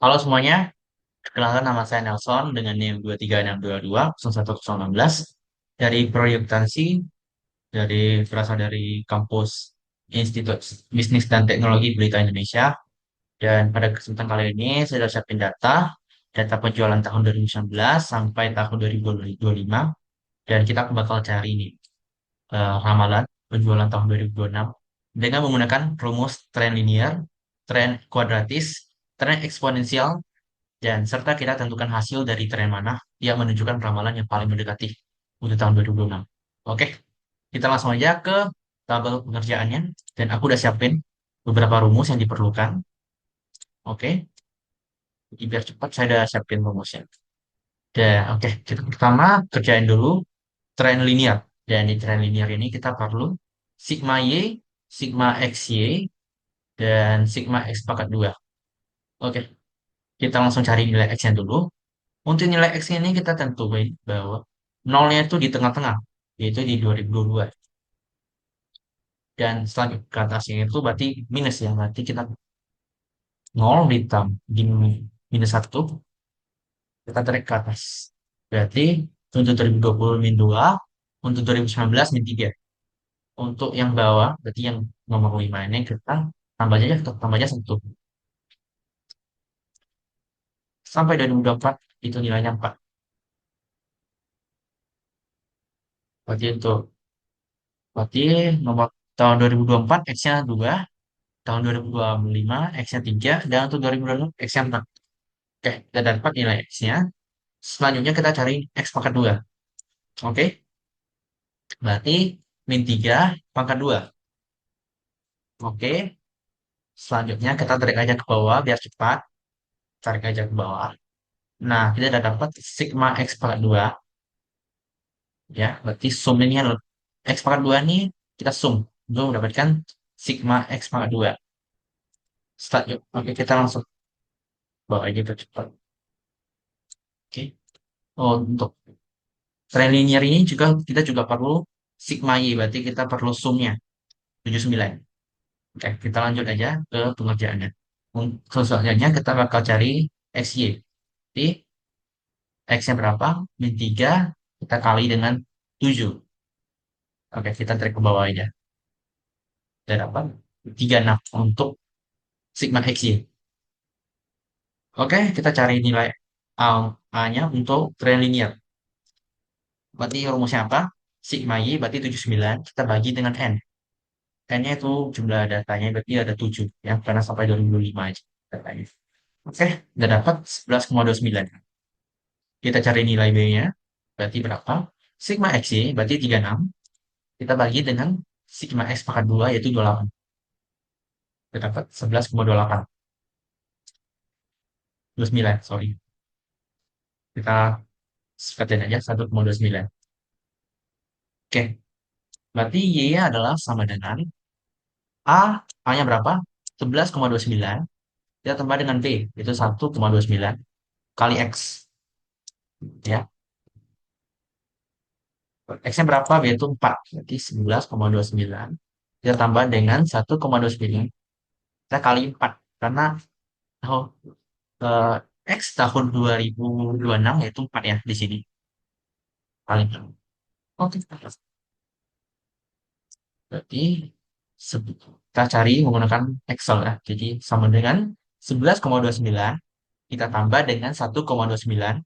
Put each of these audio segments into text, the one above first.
Halo semuanya, perkenalkan nama saya Nelson dengan NIM 23622 01016 dari Proyek Tansi berasal dari kampus Institut Bisnis dan Teknologi Pelita Indonesia. Dan pada kesempatan kali ini saya sudah siapin data penjualan tahun 2019 sampai tahun 2025, dan kita bakal cari ini ramalan penjualan tahun 2026 dengan menggunakan rumus tren linear, tren kuadratis, tren eksponensial, dan serta kita tentukan hasil dari tren mana yang menunjukkan ramalan yang paling mendekati untuk tahun 2026. Oke, kita langsung aja ke tabel pengerjaannya. Dan aku udah siapin beberapa rumus yang diperlukan. Oke, jadi biar cepat saya udah siapin rumusnya. Dan oke, kita pertama kerjain dulu tren linear. Dan di tren linear ini kita perlu sigma Y, sigma XY, dan sigma X pangkat 2. Oke, kita langsung cari nilai X-nya dulu. Untuk nilai X ini kita tentuin bahwa nolnya itu di tengah-tengah, yaitu di 2022. Dan selanjutnya ke atasnya itu berarti minus ya, berarti kita 0 di minus 1, kita tarik ke atas. Berarti untuk 2020 min 2, untuk 2019 min 3. Untuk yang bawah, berarti yang nomor 5 ini kita tambah aja 1. Sampai 2024 itu nilainya 4. Berarti untuk berarti nomor tahun 2024 X-nya 2, tahun 2025 X-nya 3, dan untuk 2026 X-nya 4. Oke, kita dapat nilai X-nya. Selanjutnya kita cari X pangkat 2. Oke, berarti min 3 pangkat 2. Oke, selanjutnya kita tarik aja ke bawah biar cepat. Tarik aja ke bawah. Nah, kita udah dapat sigma X pangkat 2. Ya, berarti sum ini adalah X pangkat 2 ini kita sum untuk mendapatkan sigma X pangkat 2. Selanjutnya, oke, kita langsung bawa aja biar cepat. Oke, oh, untuk tren linear ini juga kita juga perlu sigma Y, berarti kita perlu sumnya 79. Oke, kita lanjut aja ke pengerjaannya. Untuk selanjutnya kita bakal cari XY. Jadi X-nya berapa? Min 3 kita kali dengan 7. Oke, kita tarik ke bawah aja. Dan apa? 36 untuk sigma XY. Oke, kita cari nilai A-nya untuk tren linear. Berarti rumusnya apa? Sigma Y berarti 79 kita bagi dengan N. N-nya itu jumlah datanya berarti ada 7 ya, karena sampai 2005 aja datanya. Oke, udah dapat 11,29. Kita cari nilai B-nya, berarti berapa? Sigma XY berarti 36. Kita bagi dengan sigma X pangkat 2 yaitu 28. Kita dapat 11,28. 29, sorry. Kita sekatin aja 1,29. Oke, berarti Y-nya adalah sama dengan A-nya berapa? 11,29. Kita tambah dengan B, yaitu 1,29 kali X. Ya, X-nya berapa? Yaitu 4. Berarti 11,29. Kita tambah dengan 1,29. Kita kali 4. Karena oh, eh, X tahun 2026 yaitu 4 ya di sini. Kali 4. Oke. Berarti kita cari menggunakan Excel ya. Jadi sama dengan 11,29. Kita tambah dengan 1,29.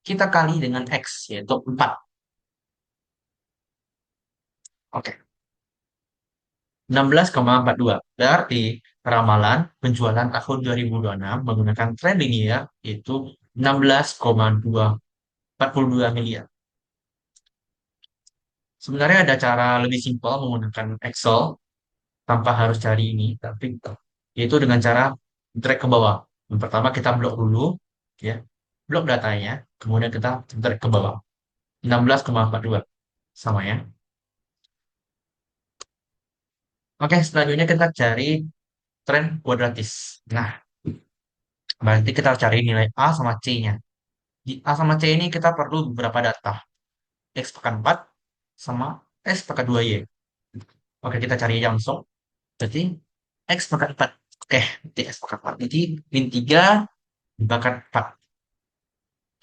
Kita kali dengan X yaitu 4. Oke. 16,42. Berarti ramalan penjualan tahun 2026 menggunakan tren linear itu 16,242 miliar. Sebenarnya ada cara lebih simpel menggunakan Excel tanpa harus cari ini, tapi yaitu dengan cara drag ke bawah. Yang pertama kita blok dulu, ya, blok datanya, kemudian kita drag ke bawah. 16,42 sama ya. Oke, selanjutnya kita cari tren kuadratis. Nah, berarti kita cari nilai A sama C-nya. Di A sama C ini kita perlu beberapa data. X pangkat 4 sama X pangkat 2Y. Oke, kita cari aja langsung. Berarti X pangkat 4. Oke, berarti X pangkat 4. Jadi min 3 dibakar 4.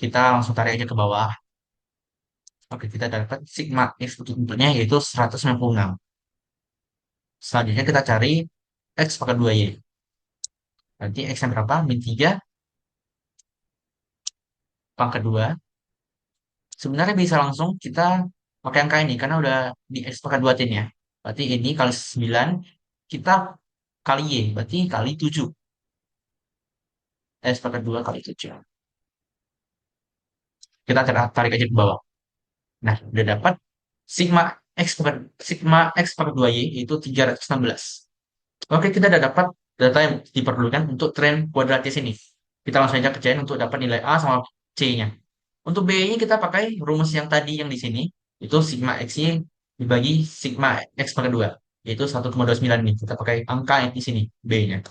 Kita langsung tarik aja ke bawah. Oke, kita dapat sigma X bentuknya yaitu 196. Selanjutnya kita cari X pangkat 2Y. Nanti X yang berapa? Min 3 pangkat 2. Sebenarnya bisa langsung kita pakai angka ini karena udah di X pangkat 2 tin ya. Berarti ini kali 9 kita kali Y. Berarti kali 7. X pangkat 2 kali 7. Kita tarik aja ke bawah. Nah, udah dapat sigma X pangkat 2Y yaitu 316. Oke, kita udah dapat data yang diperlukan untuk tren kuadratis ini. Kita langsung aja kerjain untuk dapat nilai A sama C-nya. Untuk B-nya kita pakai rumus yang tadi yang di sini, itu sigma X-nya dibagi sigma X pangkat 2, yaitu 1,29 ini. Kita pakai angka yang di sini, B-nya.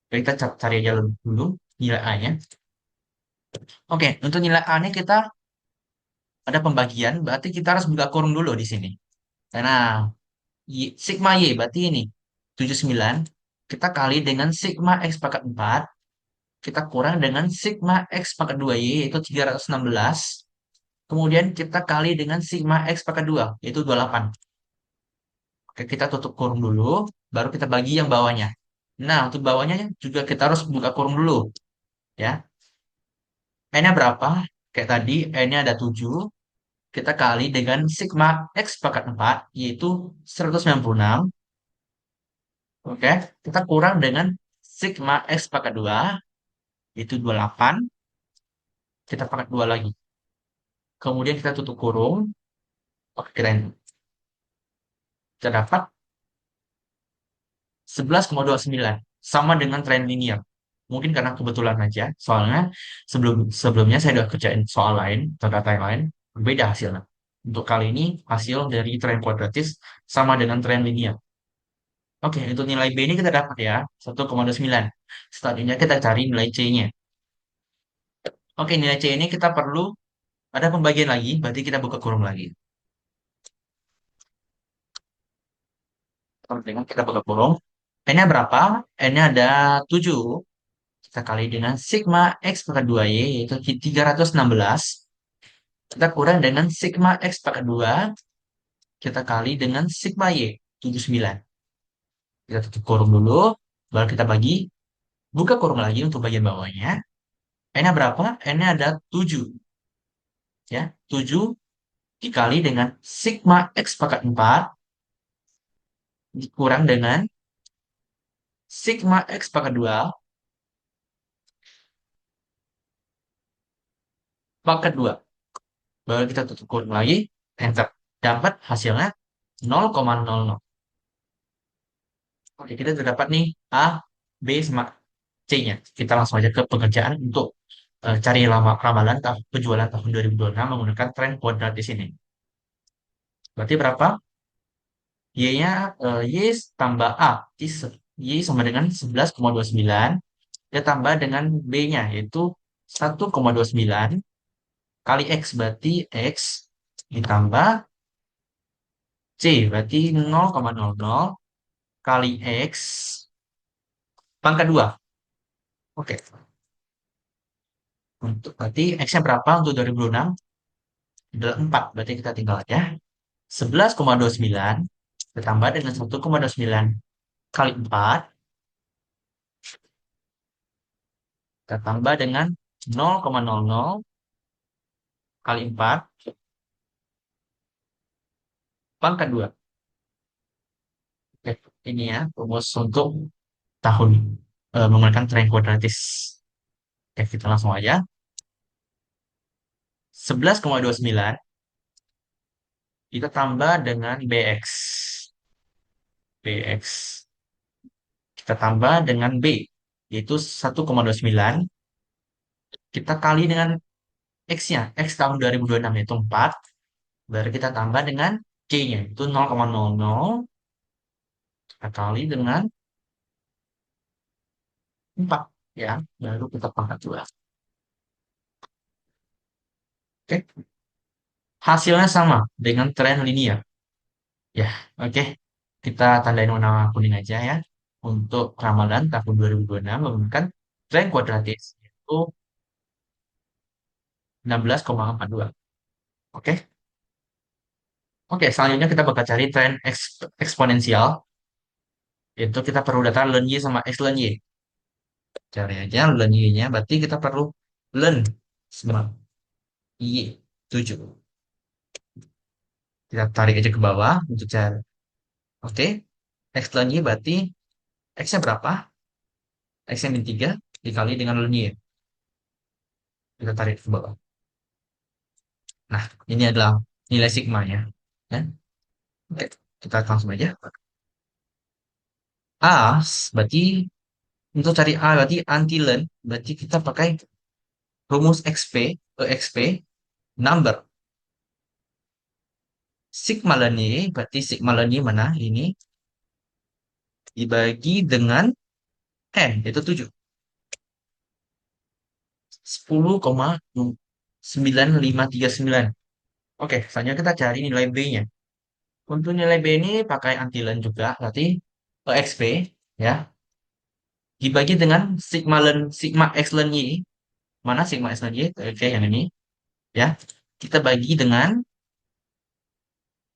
Jadi kita cari aja dulu nilai A-nya. Oke, untuk nilai A-nya kita ada pembagian, berarti kita harus buka kurung dulu di sini. Karena sigma Y berarti ini 79 kita kali dengan sigma X pangkat 4 kita kurang dengan sigma X pangkat 2Y yaitu 316. Kemudian kita kali dengan sigma X pangkat 2 yaitu 28. Oke, kita tutup kurung dulu, baru kita bagi yang bawahnya. Nah, untuk bawahnya juga kita harus buka kurung dulu, ya. N-nya berapa? Kayak tadi, N-nya ada 7. Kita kali dengan sigma X pangkat 4 yaitu 196. Oke, kita kurang dengan sigma X pangkat 2 yaitu 28. Kita pangkat 2 lagi. Kemudian kita tutup kurung. Oke, kita dapat 11,29 sama dengan tren linear. Mungkin karena kebetulan aja, soalnya sebelumnya saya udah kerjain soal lain atau data yang lain, berbeda hasilnya. Untuk kali ini hasil dari tren kuadratis sama dengan tren linear. Oke, untuk nilai B ini kita dapat ya 1,29. Selanjutnya kita cari nilai C-nya. Oke, nilai C ini kita perlu ada pembagian lagi, berarti kita buka kurung lagi. Dengan kita buka kurung. N-nya berapa? N-nya ada 7. Kita kali dengan sigma X pangkat 2Y, yaitu 316. Kita kurang dengan sigma X pangkat 2. Kita kali dengan sigma Y, 79. Kita tutup kurung dulu, baru kita bagi. Buka kurung lagi untuk bagian bawahnya. N-nya berapa? N-nya ada 7. Ya, 7 dikali dengan sigma X pangkat 4 dikurang dengan sigma X pangkat 2 pangkat 2. Baru kita tutup kurung lagi, enter. Dapat hasilnya 0,00. Oke, kita sudah dapat nih A, B, sama C-nya. Kita langsung aja ke pengerjaan untuk cari ramalan penjualan tahun 2026 menggunakan tren kuadratis ini. Berarti berapa? Y-nya Y tambah A. Y sama dengan 11,29. Kita tambah dengan B-nya yaitu 1,29 kali X. Berarti X ditambah C. Berarti 0,00 kali X pangkat 2. Oke. Untuk berarti X-nya berapa untuk 2026? Adalah 4. Berarti kita tinggal aja 11,29 ditambah dengan 1,29 kali 4 kita tambah dengan 0,00 kali 4 pangkat 2. Oke, ini ya rumus untuk tahun menggunakan tren kuadratis. Oke, kita langsung aja. 11,29 kita tambah dengan BX. BX kita tambah dengan B yaitu 1,29 kita kali dengan X-nya. X tahun 2026 yaitu 4. Baru kita tambah dengan C-nya itu 0,00 kita kali dengan 4 ya. Baru kita pangkat 2. Oke. Hasilnya sama dengan tren linear. Ya, oke. Kita tandain warna kuning aja ya. Untuk ramalan tahun 2026 menggunakan tren kuadratis. itu 16,42. Oke. Oke, selanjutnya kita bakal cari tren eksponensial. Itu kita perlu data ln Y sama X ln Y. Cari aja ln Y-nya, berarti kita perlu ln sama Y 7. Kita tarik aja ke bawah untuk cari. Oke, X ln Y berarti X-nya berapa? X-nya min 3 dikali dengan ln Y. Kita tarik ke bawah. Nah, ini adalah nilai sigma-nya. Ya. Oke, kita langsung aja. A, berarti untuk cari A, berarti anti-ln, berarti kita pakai rumus XP number. Sigma ln Y, berarti sigma ln Y mana? Ini dibagi dengan N, itu 7. 10,9539. Oke, selanjutnya kita cari nilai B-nya. Untuk nilai B ini pakai anti-ln juga, berarti XP, ya, dibagi dengan sigma X ln Y. Mana sigma X ln Y? Oke, yang ini, ya. Kita bagi dengan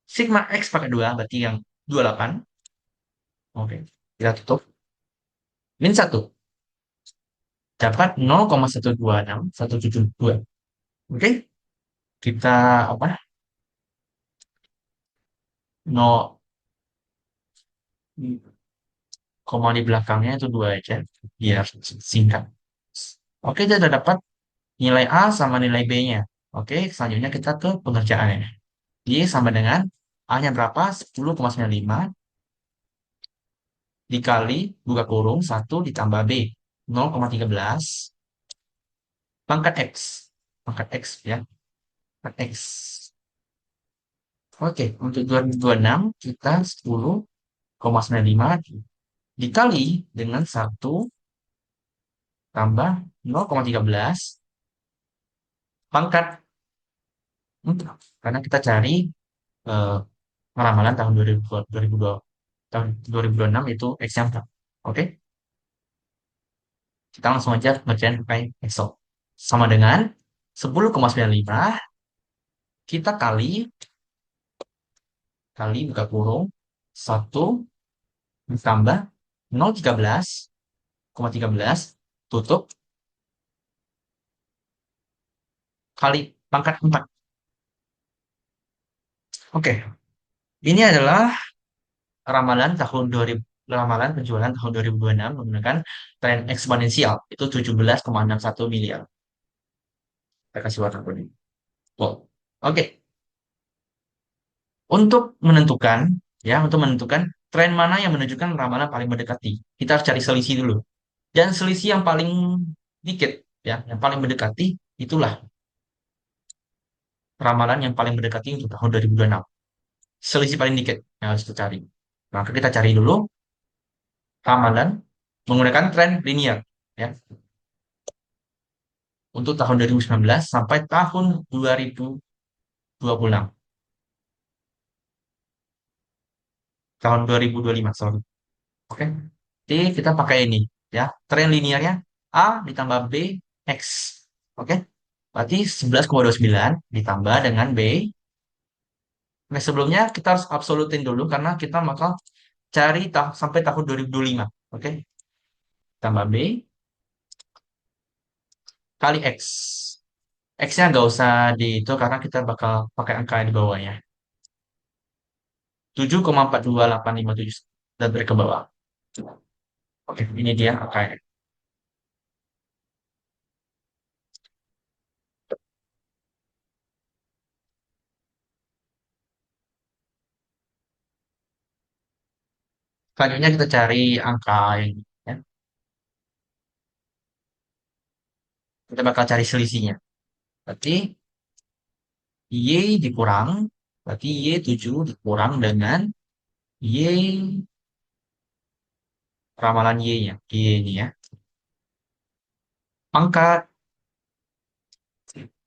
sigma X pakai 2, berarti yang 28. Oke, kita tutup. Min 1. Dapat 0,126172. Oke, kita apa? No, koma di belakangnya itu 2 aja, biar singkat. Oke, kita sudah dapat nilai A sama nilai B-nya. Oke, selanjutnya kita ke pengerjaannya. Y sama dengan A-nya berapa? 10,95 dikali buka kurung 1 ditambah B 0,13 pangkat X. Pangkat X ya. Pangkat X. Oke, untuk 2026 kita 10,95 dikali dengan 1 tambah 0,13 pangkat 4. Karena kita cari eh, ramalan tahun 2022, tahun 2026 itu X yang 4. Oke, kita langsung aja ngerjain pakai Excel. Sama dengan 10,95 kita kali buka kurung 1 ditambah 0,13 tutup kali pangkat 4. Oke, ini adalah ramalan tahun 2000, ramalan penjualan tahun 2026 menggunakan tren eksponensial itu 17,61 miliar. Kita kasih warna kuning. Wow. Oke, untuk menentukan tren mana yang menunjukkan ramalan paling mendekati, kita harus cari selisih dulu. Dan selisih yang paling dikit, ya, yang paling mendekati itulah ramalan yang paling mendekati untuk tahun 2026. Selisih paling dikit yang harus kita cari. Maka kita cari dulu ramalan menggunakan tren linear, ya, untuk tahun 2019 sampai tahun 2026. Tahun 2025, sorry. Oke. Jadi kita pakai ini, ya. Tren linearnya A ditambah B X. Oke. Berarti 11,29 ditambah dengan B. Nah, sebelumnya kita harus absolutin dulu karena kita bakal cari sampai tahun 2025. Oke. Tambah B kali X. X-nya nggak usah di itu karena kita bakal pakai angka di bawahnya. 7,428557 dan tarik ke bawah. Oke, ini dia angkanya. Selanjutnya kita cari angka ini, ya. Kita bakal cari selisihnya. Berarti Y dikurang, berarti Y7 dikurang dengan Y ramalan Y-nya, Y ini ya. Pangkat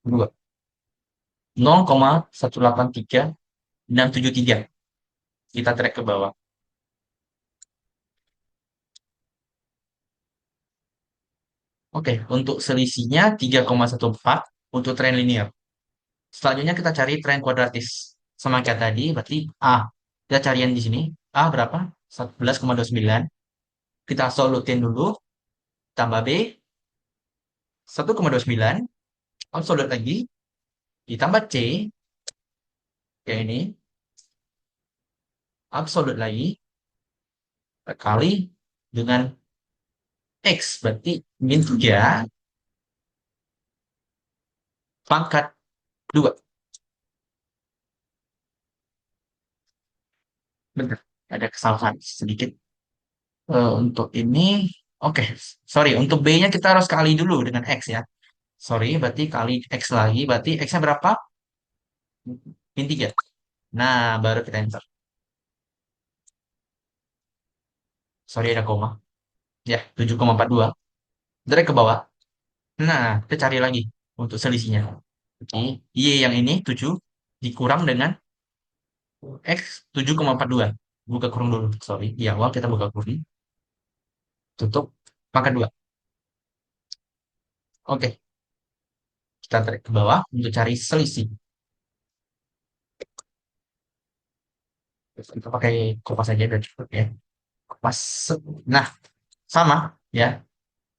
2. 0,183673. Kita track ke bawah. Oke, untuk selisihnya 3,14 untuk tren linear. Selanjutnya kita cari tren kuadratis. Sama kayak tadi, berarti A. Kita carian di sini. A berapa? 11,29. Kita solutin dulu. Tambah B, 1,29. Absolut lagi. Ditambah C, kayak ini. Absolut lagi. Kali dengan X. Berarti min 3 pangkat 2. Benar. Ada kesalahan sedikit. Untuk ini, oke. Sorry, untuk B-nya kita harus kali dulu dengan X ya. Sorry, berarti kali X lagi. Berarti X-nya berapa? Min 3. Nah, baru kita enter. Sorry, ada koma. Ya, 7,42. Drag ke bawah. Nah, kita cari lagi untuk selisihnya. Oke. Y yang ini 7 dikurang dengan X 7,42. Buka kurung dulu. Sorry. Di awal kita buka kurung. Tutup. Pangkat 2. Oke. Kita tarik ke bawah untuk cari selisih. Kita pakai kompas aja udah cukup ya. Kompas. Nah, sama ya.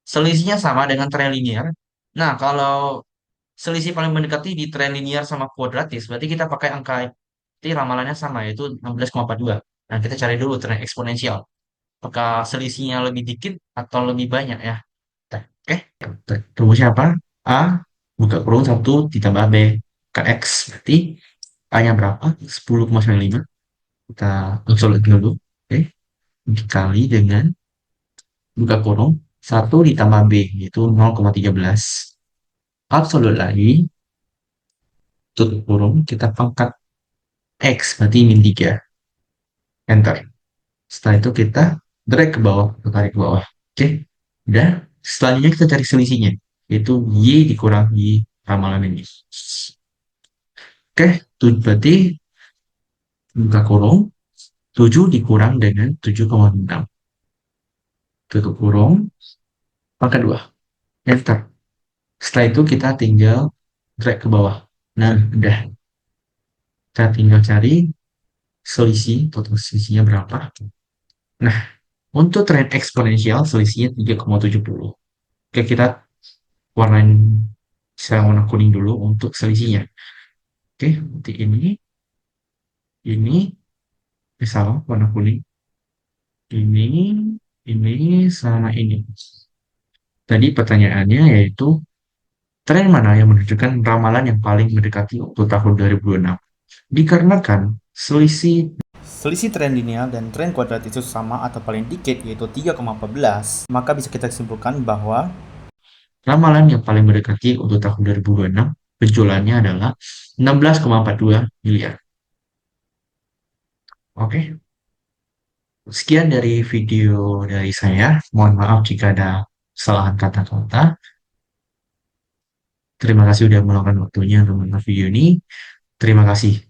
Selisihnya sama dengan tren linear. Nah, kalau selisih paling mendekati di tren linear sama kuadratis, berarti kita pakai angka, berarti ramalannya sama, yaitu 16,42. Nah, kita cari dulu tren eksponensial. Apakah selisihnya lebih dikit atau lebih banyak ya? Nah, oke, rumusnya apa? A, buka kurung 1 ditambah B ke X. Berarti A-nya berapa? 10,95. Kita konsolid dulu. Oke, dikali dengan buka kurung 1 ditambah B, yaitu 0,13. Absolut lagi, tutup kurung, kita pangkat X, berarti min 3. Enter. Setelah itu kita drag ke bawah, atau tarik ke bawah. Oke, dan selanjutnya kita cari selisihnya, yaitu Y dikurang Y ramalan ini. Oke, itu berarti buka kurung, 7 dikurang dengan 7,6. Tutup kurung, pangkat 2. Enter. Setelah itu kita tinggal drag ke bawah. Nah, udah. Kita tinggal cari selisih, total selisihnya berapa. Nah, untuk tren eksponensial selisihnya 3,70. Oke, kita warnain saya warna kuning dulu untuk selisihnya. Oke, nanti ini misalnya warna kuning, ini, sama ini. Tadi pertanyaannya yaitu tren mana yang menunjukkan ramalan yang paling mendekati untuk tahun 2026? Dikarenakan selisih Selisih tren linear dan tren kuadrat itu sama atau paling dikit yaitu 3,14, maka bisa kita simpulkan bahwa ramalan yang paling mendekati untuk tahun 2026 penjualannya adalah 16,42 miliar. Oke, sekian dari video dari saya. Mohon maaf jika ada kesalahan kata-kata. Terima kasih sudah meluangkan waktunya untuk menonton video ini. Terima kasih.